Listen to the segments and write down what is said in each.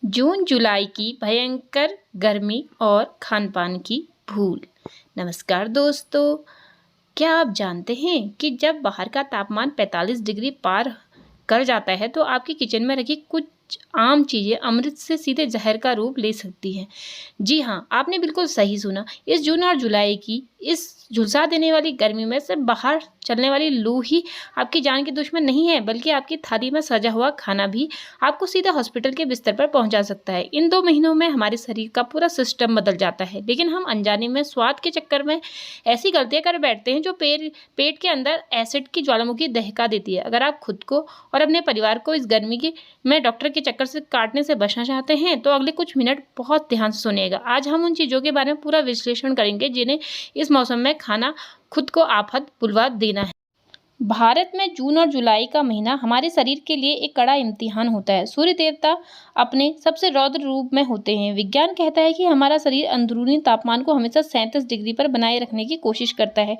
जून जुलाई की भयंकर गर्मी और खान-पान की भूल। नमस्कार दोस्तों, क्या आप जानते हैं कि जब बाहर का तापमान 45 डिग्री पार कर जाता है तो आपकी किचन में रखी कुछ आम चीज़ें अमृत से सीधे जहर का रूप ले सकती हैं। जी हाँ, आपने बिल्कुल सही सुना। इस जून और जुलाई की इस झुलसा देने वाली गर्मी में सिर्फ बाहर चलने वाली लू ही आपकी जान की दुश्मन नहीं है, बल्कि आपकी थाली में सजा हुआ खाना भी आपको सीधा हॉस्पिटल के बिस्तर पर पहुंचा सकता है। इन 2 महीनों में हमारे शरीर का पूरा सिस्टम बदल जाता है, लेकिन हम अनजाने में स्वाद के चक्कर में ऐसी गलतियां कर बैठते हैं जो पेट के अंदर एसिड की ज्वालामुखी दहका देती है। अगर आप खुद को और अपने परिवार को इस गर्मी की में डॉक्टर के चक्कर से काटने से बचना चाहते हैं तो अगले कुछ मिनट बहुत ध्यान से सुनिएगा। आज हम उन चीज़ों के बारे में पूरा विश्लेषण करेंगे जिन्हें इस मौसम में खाना खुद को आफत बुलवा देना है। भारत में जून और जुलाई का महीना हमारे शरीर के लिए एक कड़ा इम्तिहान होता है। सूर्य देवता अपने सबसे रौद्र रूप में होते हैं। विज्ञान कहता है कि हमारा शरीर अंदरूनी तापमान को हमेशा 37 डिग्री पर बनाए रखने की कोशिश करता है।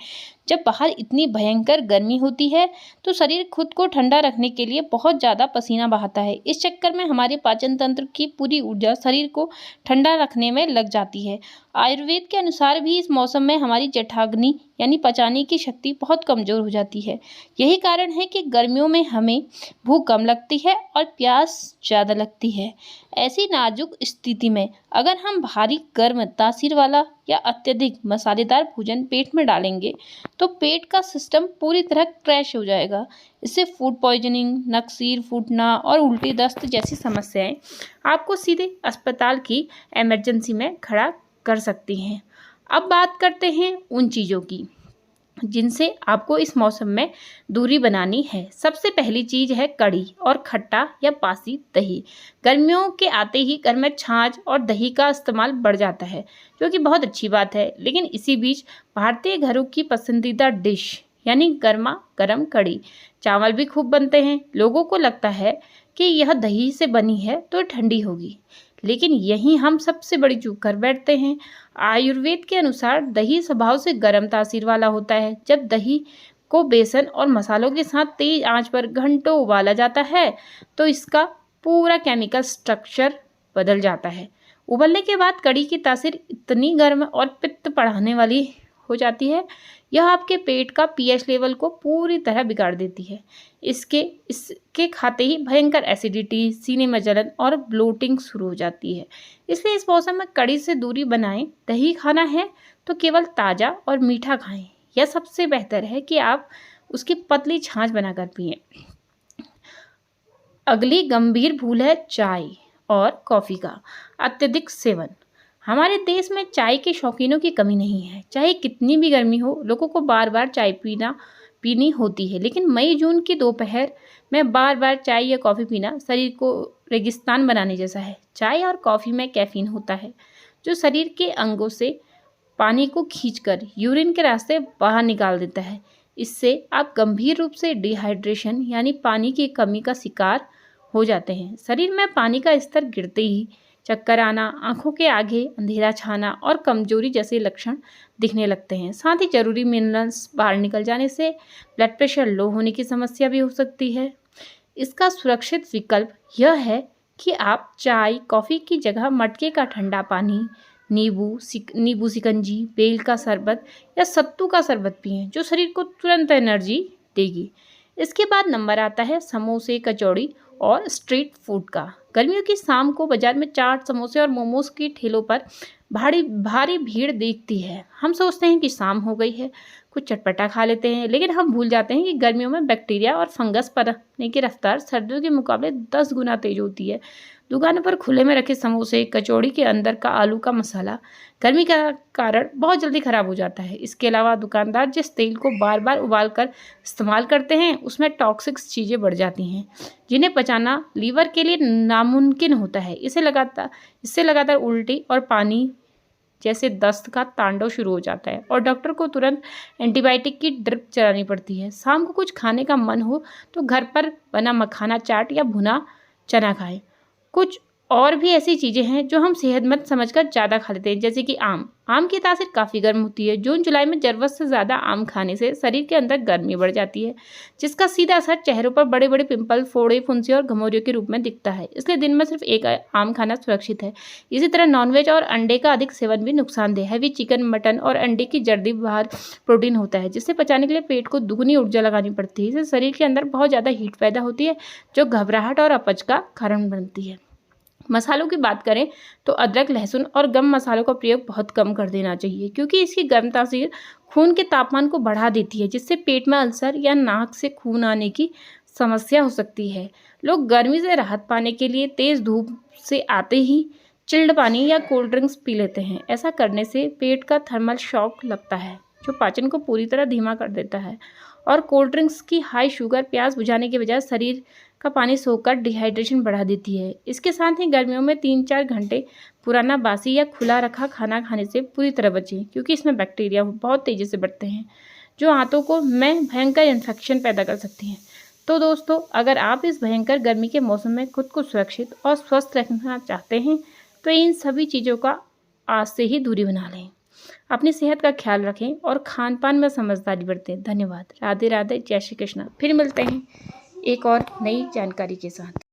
जब बाहर इतनी भयंकर गर्मी होती है तो शरीर खुद को ठंडा रखने के लिए बहुत ज़्यादा पसीना बहाता है। इस चक्कर में हमारे पाचन तंत्र की पूरी ऊर्जा शरीर को ठंडा रखने में लग जाती है। आयुर्वेद के अनुसार भी इस मौसम में हमारी जठराग्नि यानी पचाने की शक्ति बहुत कमज़ोर हो जाती है। यही कारण है कि गर्मियों में हमें भूख कम लगती है और प्यास ज़्यादा लगती है। ऐसी नाजुक स्थिति में अगर हम भारी गर्म तासीर वाला या अत्यधिक मसालेदार भोजन पेट में डालेंगे तो पेट का सिस्टम पूरी तरह क्रैश हो जाएगा। इससे फूड पॉइजनिंग, नक्सीर फूटना और उल्टी दस्त जैसी समस्याएं आपको सीधे अस्पताल की इमरजेंसी में खड़ा कर सकती हैं। अब बात करते हैं उन चीज़ों की जिनसे आपको इस मौसम में दूरी बनानी है। सबसे पहली चीज़ है कड़ी और खट्टा या बासी दही। गर्मियों के आते ही घर में छाछ और दही का इस्तेमाल बढ़ जाता है, जो कि बहुत अच्छी बात है। लेकिन इसी बीच भारतीय घरों की पसंदीदा डिश यानी गर्मा गर्म कड़ी चावल भी खूब बनते हैं। लोगों को लगता है कि यह दही से बनी है तो ठंडी होगी, लेकिन यहीं हम सबसे बड़ी चूक कर बैठते हैं। आयुर्वेद के अनुसार दही स्वभाव से गर्म तासीर वाला होता है। जब दही को बेसन और मसालों के साथ तेज आंच पर घंटों उबाला जाता है तो इसका पूरा केमिकल स्ट्रक्चर बदल जाता है। उबलने के बाद कड़ी की तासीर इतनी गर्म और पित्त बढ़ाने वाली हो जाती है, यह आपके पेट का पीएच लेवल को पूरी तरह बिगाड़ देती है। इसके खाते ही भयंकर एसिडिटी, सीने में जलन और ब्लोटिंग शुरू हो जाती है। इसलिए इस मौसम में कड़ी से दूरी बनाएं। दही खाना है तो केवल ताज़ा और मीठा खाएं। यह सबसे बेहतर है कि आप उसकी पतली छाछ बनाकर पिएं। अगली गंभीर भूल है चाय और कॉफ़ी का अत्यधिक सेवन। हमारे देश में चाय के शौकीनों की कमी नहीं है। चाहे कितनी भी गर्मी हो, लोगों को बार बार चाय पीनी होती है। लेकिन मई जून की दोपहर में बार बार चाय या कॉफ़ी पीना शरीर को रेगिस्तान बनाने जैसा है। चाय और कॉफ़ी में कैफीन होता है जो शरीर के अंगों से पानी को खींचकर यूरिन के रास्ते बाहर निकाल देता है। इससे आप गंभीर रूप से डिहाइड्रेशन यानी पानी की कमी का शिकार हो जाते हैं। शरीर में पानी का स्तर गिरते ही चक्कर आना, आंखों के आगे अंधेरा छाना और कमजोरी जैसे लक्षण दिखने लगते हैं। साथ ही जरूरी मिनरल्स बाहर निकल जाने से ब्लड प्रेशर लो होने की समस्या भी हो सकती है। इसका सुरक्षित विकल्प यह है कि आप चाय कॉफ़ी की जगह मटके का ठंडा पानी, नींबू शिकंजी, बेल का शरबत या सत्तू का शरबत पिएं, जो शरीर को तुरंत एनर्जी देगी। इसके बाद नंबर आता है समोसे, कचौड़ी और स्ट्रीट फूड का। गर्मियों की शाम को बाजार में चाट, समोसे और मोमोज की ठेलों पर भारी भीड़ दिखती है। हम सोचते हैं कि शाम हो गई है, कुछ चटपटा खा लेते हैं, लेकिन हम भूल जाते हैं कि गर्मियों में बैक्टीरिया और फंगस पनपने की रफ्तार सर्दियों के मुकाबले 10 गुना तेज होती है। दुकानों पर खुले में रखे समोसे, कचौड़ी के अंदर का आलू का मसाला गर्मी का कारण बहुत जल्दी खराब हो जाता है। इसके अलावा दुकानदार जिस तेल को बार बार उबाल कर इस्तेमाल करते हैं उसमें टॉक्सिक्स चीज़ें बढ़ जाती हैं जिन्हें पचाना लीवर के लिए नामुमकिन होता है। इससे लगातार उल्टी और पानी जैसे दस्त का तांडव शुरू हो जाता है और डॉक्टर को तुरंत एंटीबायोटिक की ड्रिप चलानी पड़ती है। शाम को कुछ खाने का मन हो तो घर पर बना मखाना चाट या भुना चना खाएं। कुछ और भी ऐसी चीज़ें हैं जो हम सेहतमंद समझकर ज़्यादा खा लेते हैं, जैसे कि आम की तासीर काफ़ी गर्म होती है। जून जुलाई में ज़रूरत से ज़्यादा आम खाने से शरीर के अंदर गर्मी बढ़ जाती है, जिसका सीधा असर चेहरों पर बड़े बड़े पिंपल, फोड़े, फुंसी और घमौरियों के रूप में दिखता है। इसलिए दिन में सिर्फ एक आम खाना सुरक्षित है। इसी तरह नॉनवेज और अंडे का अधिक सेवन भी नुकसानदेह है। हैवी चिकन, मटन और अंडे की जर्दी बाहर प्रोटीन होता है, जिससे पचाने के लिए पेट को दुगनी ऊर्जा लगानी पड़ती है। इससे शरीर के अंदर बहुत ज़्यादा हीट पैदा होती है, जो घबराहट और अपच का कारण बनती है। मसालों की बात करें तो अदरक, लहसुन और गरम मसालों का प्रयोग बहुत कम कर देना चाहिए, क्योंकि इसकी गर्म तासीर खून के तापमान को बढ़ा देती है, जिससे पेट में अल्सर या नाक से खून आने की समस्या हो सकती है। लोग गर्मी से राहत पाने के लिए तेज़ धूप से आते ही चिल्ड पानी या कोल्ड ड्रिंक्स पी लेते हैं। ऐसा करने से पेट का थर्मल शॉक लगता है, जो पाचन को पूरी तरह धीमा कर देता है, और कोल्ड ड्रिंक्स की हाई शुगर प्यास बुझाने के बजाय शरीर का पानी सोखकर डिहाइड्रेशन बढ़ा देती है। इसके साथ ही गर्मियों में 3-4 घंटे पुराना, बासी या खुला रखा खाना खाने से पूरी तरह बचें, क्योंकि इसमें बैक्टीरिया बहुत तेज़ी से बढ़ते हैं, जो आंतों में भयंकर इन्फेक्शन पैदा कर सकती हैं। तो दोस्तों, अगर आप इस भयंकर गर्मी के मौसम में खुद को सुरक्षित और स्वस्थ रखना चाहते हैं, तो इन सभी चीज़ों का आज से ही दूरी बना लें। अपनी सेहत का ख्याल रखें और खान पान में समझदारी बरतें। धन्यवाद। राधे राधे। जय श्री कृष्ण। फिर मिलते हैं एक और नई जानकारी के साथ।